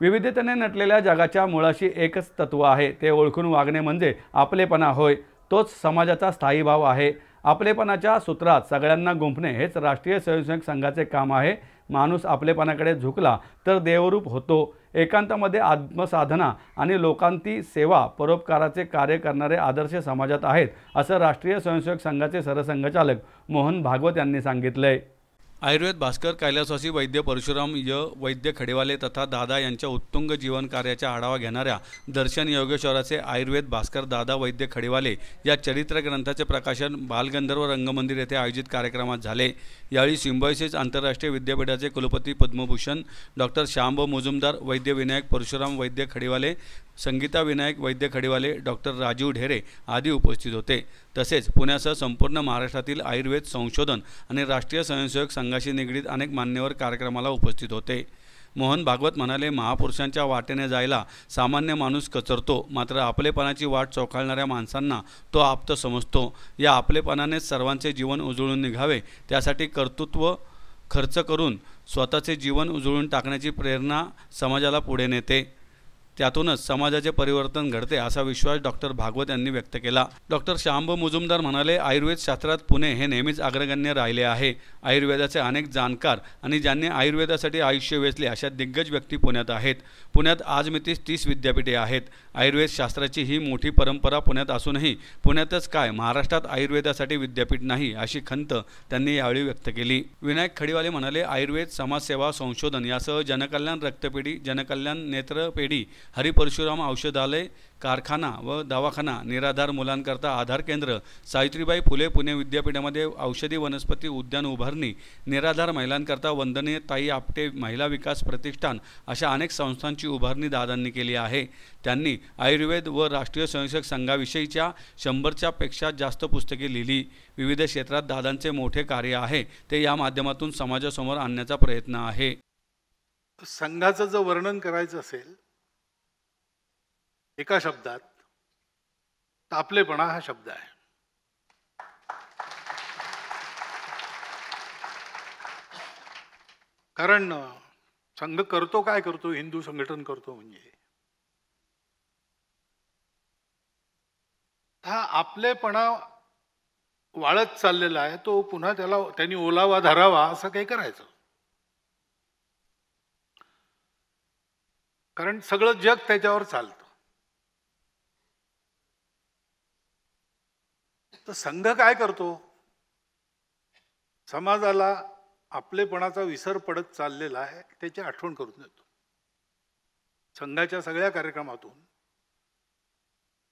विविधतेने नटलेल्या जगाच्या मुळाशी एकच तत्व आहे, ते ओळखून वागणे म्हणजे आपलेपणा होय. तोच समाजाचा स्थायी भाव आहे. आपलेपणाच्या सूत्रात सगळ्यांना गुंफणे हेच राष्ट्रीय स्वयंसेवक संघाचे काम आहे. माणूस आपलेपणाकडे झुकला तर देवरूप होतो. एकांतामध्ये आत्मसाधना आणि लोकांती सेवा परोपकाराचे कार्य करणारे आदर्श समाजात आहेत, असं राष्ट्रीय स्वयंसेवक संघाचे सरसंघचालक मोहन भागवत यांनी सांगितलंय. आयुर्वेद भास्कर कैलासवासी वैद्य परशुराम वैद्य खडेवाले तथा दादा यांच्या उत्तुंग जीवन कार्याचा आढावा घेणाऱ्या दर्शन योगेश्वराचे आयुर्वेद भास्कर दादा वैद्य खडेवाले या चरित्र ग्रंथाचे प्रकाशन बालगंधर्व रंगमंदिर येथे आयोजित कार्यक्रमात झाले. यावेळी सिम्बायोसिस आंतरराष्ट्रीय विद्यापीठाचे कुलपती पद्मभूषण डॉक्टर श्यामभाऊ मुजुमदार, वैद्य विनायक परशुराम वैद्य खडेवाले, संगीता विनायक वैद्य खडेवाले, डॉक्टर राजीव ढेरे आदी उपस्थित होते. तसेच पुण्यासह संपूर्ण महाराष्ट्रातील आयुर्वेद संशोधन आणि राष्ट्रीय स्वयंसेवक संघाशी निगडीत अनेक मान्यवर कार्यक्रमाला उपस्थित होते. मोहन भागवत म्हणाले, महापुरुषांच्या वाटेने जायला सामान्य माणूस कचरतो, मात्र आपलेपणाची वाट चोखाळणाऱ्या माणसांना तो आप्त समजतो. या आपलेपणानेच सर्वांचे जीवन उजळून निघावे, त्यासाठी कर्तृत्व खर्च करून स्वतःचे जीवन उजळून टाकण्याची प्रेरणा समाजाला पुढे नेते. त्यातूनच समाजाचे परिवर्तन घडते, असा विश्वास डॉक्टर भागवत यांनी व्यक्त केला. डॉक्टर श्यामभाऊ मुजुमदार म्हणाले, आयुर्वेद शास्त्रात पुणे हे नेहमीच अग्रगण्य राहिले आहे. आयुर्वेदाचे अनेक जाणकार आणि ज्यांनी आयुर्वेदासाठी आयुष्य वेचले अशा दिग्गज व्यक्ती पुण्यात आहेत. पुण्यात आजमितीस 30 विद्यापीठे आहेत. आयुर्वेद शास्त्राची ही मोठी परंपरा पुण्यात असूनही पुण्यातच काय महाराष्ट्रात आयुर्वेदासाठी विद्यापीठ नाही, अशी खंत त्यांनी यावेळी व्यक्त केली. विनायक खडीवाले म्हणाले, आयुर्वेद समाजसेवा संशोधन यासह जनकल्याण रक्तपेढी, जनकल्याण नेत्रपेढी, हरिपरशुराम औषधालय, कारखाना व दवाखाना, निराधार मुलांकरता आधार केंद्र, सावित्रीबाई फुले पुणे विद्यापीठामध्ये औषधी वनस्पती उद्यान उभारणी, निराधार महिलांकरता वंदनीय ताई आपटे महिला विकास प्रतिष्ठान अशा अनेक संस्थांची उभारणी दादांनी केली आहे. त्यांनी आयुर्वेद व राष्ट्रीय स्वयंसेवक संघाविषयीच्या 100च्या पेक्षा जास्त पुस्तके लिहिली. विविध क्षेत्रात दादांचे मोठे कार्य आहे, ते या माध्यमातून समाजासमोर आणण्याचा प्रयत्न आहे. संघाचं जर वर्णन करायचं असेल एका शब्दात, तर आपलेपणा हा शब्द आहे. कारण संघ करतो काय करतो, हिंदू संघटन करतो म्हणजे हा आपलेपणा वाळत चाललेला आहे, तो पुन्हा त्यांनी ओलावा धरावा असं काही करायचं. कारण सगळं जग त्याच्यावर चालतं. तर संघ काय करतो, समाजाला आपलेपणाचा विसर पडत चाललेला आहे त्याची आठवण करून देतो. संघाच्या सगळ्या कार्यक्रमातून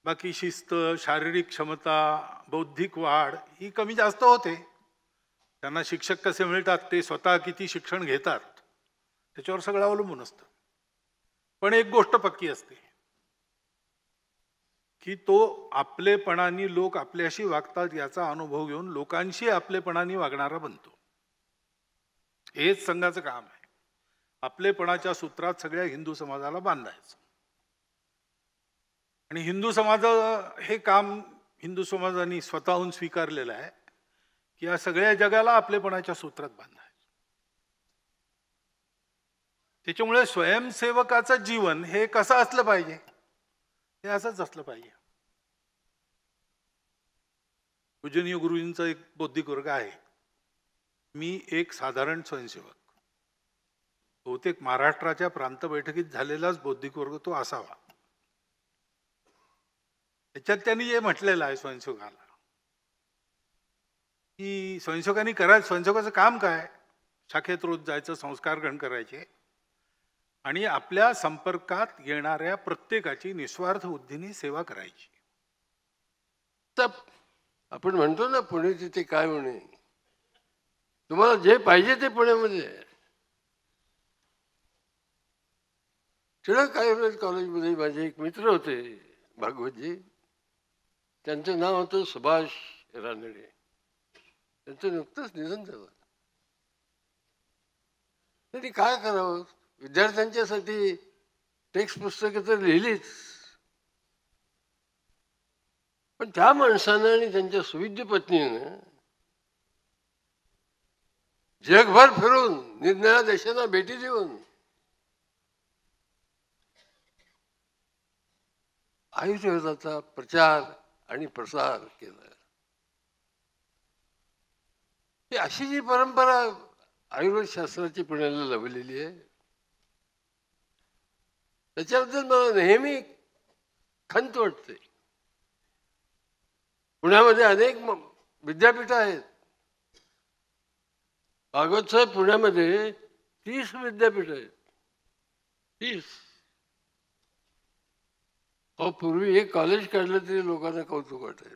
बाकी शिस्त, शारीरिक क्षमता, बौद्धिक वाढ ही कमी जास्त होते. त्यांना शिक्षक कसे मिळतात, ते स्वतः किती शिक्षण घेतात, त्याच्यावर सगळं अवलंबून असतं. पण एक गोष्ट पक्की असते की तो आपलेपणाने लोक आपल्याशी वागतात याचा अनुभव घेऊन लोकांशी आपलेपणाने वागणारा बनतो. हेच संघाचं काम आहे. आपलेपणाच्या सूत्रात सगळ्या हिंदू समाजाला बांधायचं. आणि हिंदू समाज हे काम हिंदू समाजाने स्वतःहून स्वीकारलेलं आहे की या सगळ्या जगाला आपलेपणाच्या सूत्रात बांधायचं. त्याच्यामुळे स्वयंसेवकाचं जीवन हे कसं असलं पाहिजे, हे असंच असलं पाहिजे. पूजनीय गुरुजींचा एक बौद्धिक वर्ग आहे, मी एक साधारण स्वयंसेवक. बहुतेक महाराष्ट्राच्या प्रांत बैठकीत झालेलाच बौद्धिक वर्ग तो असावा. त्याच्यात त्यांनी जे म्हटलेलं आहे स्वयंसेवकाला, की स्वयंसेवकांनी करायचं, स्वयंसेवकाचं काम काय, शाखेत रोज जायचं, संस्कार ग्रहण करायचे आणि आपल्या संपर्कात येणाऱ्या प्रत्येकाची निस्वार्थ बुद्धीने सेवा करायची. आपण म्हणतो ना पुणे तिथे काय म्हणे, तुम्हाला जे पाहिजे ते पुण्यामध्ये. टिळक आयुर्वेद कॉलेजमध्ये माझे एक मित्र होते भागवतजी, त्यांचं नाव होतं सुभाष रानडे. त्यांचं नुकतंच निधन झालं. त्यांनी काय करावं, विद्यार्थ्यांच्यासाठी टेक्स्ट पुस्तकं तर लिहिलीच, पण त्या माणसानं आणि त्यांच्या सुविद्य पत्नीनं जगभर फिरून निरनिराळ्या देशांना भेटी देऊन आयुर्वेदाचा प्रचार आणि प्रसार केला. ही अशी जी परंपरा आयुर्वेद शास्त्राची पुण्याला लाभलेली आहे, त्याच्याबद्दल मला नेहमी खंत वाटते. पुण्यामध्ये अनेक विद्यापीठ आहेत. भागवत साहेब, पुण्यामध्ये 30 विद्यापीठ आहेत. 30. अहो, पूर्वी एक कॉलेज काढलं तरी लोकांना कौतुक वाटायचं.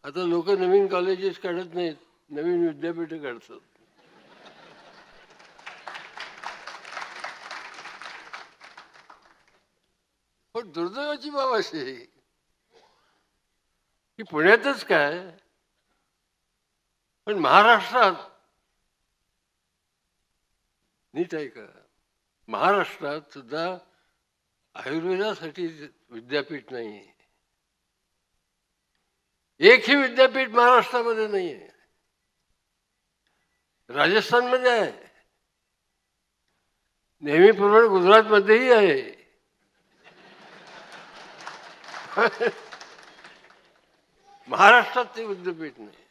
आता लोक नवीन कॉलेजेस काढत नाहीत, नवीन विद्यापीठ काढतात. पण दुर्दैवाची बाब अशी आहे की पुण्यातच काय, पण महाराष्ट्रात, नीट आहे का, महाराष्ट्रात सुद्धा आयुर्वेदासाठी विद्यापीठ नाही आहे. एकही विद्यापीठ महाराष्ट्रामध्ये नाही आहे. राजस्थानमध्ये आहे, नेहमीप्रमाणे गुजरातमध्येही आहे. महाराष्ट्रात ते विद्यापीठ नाही.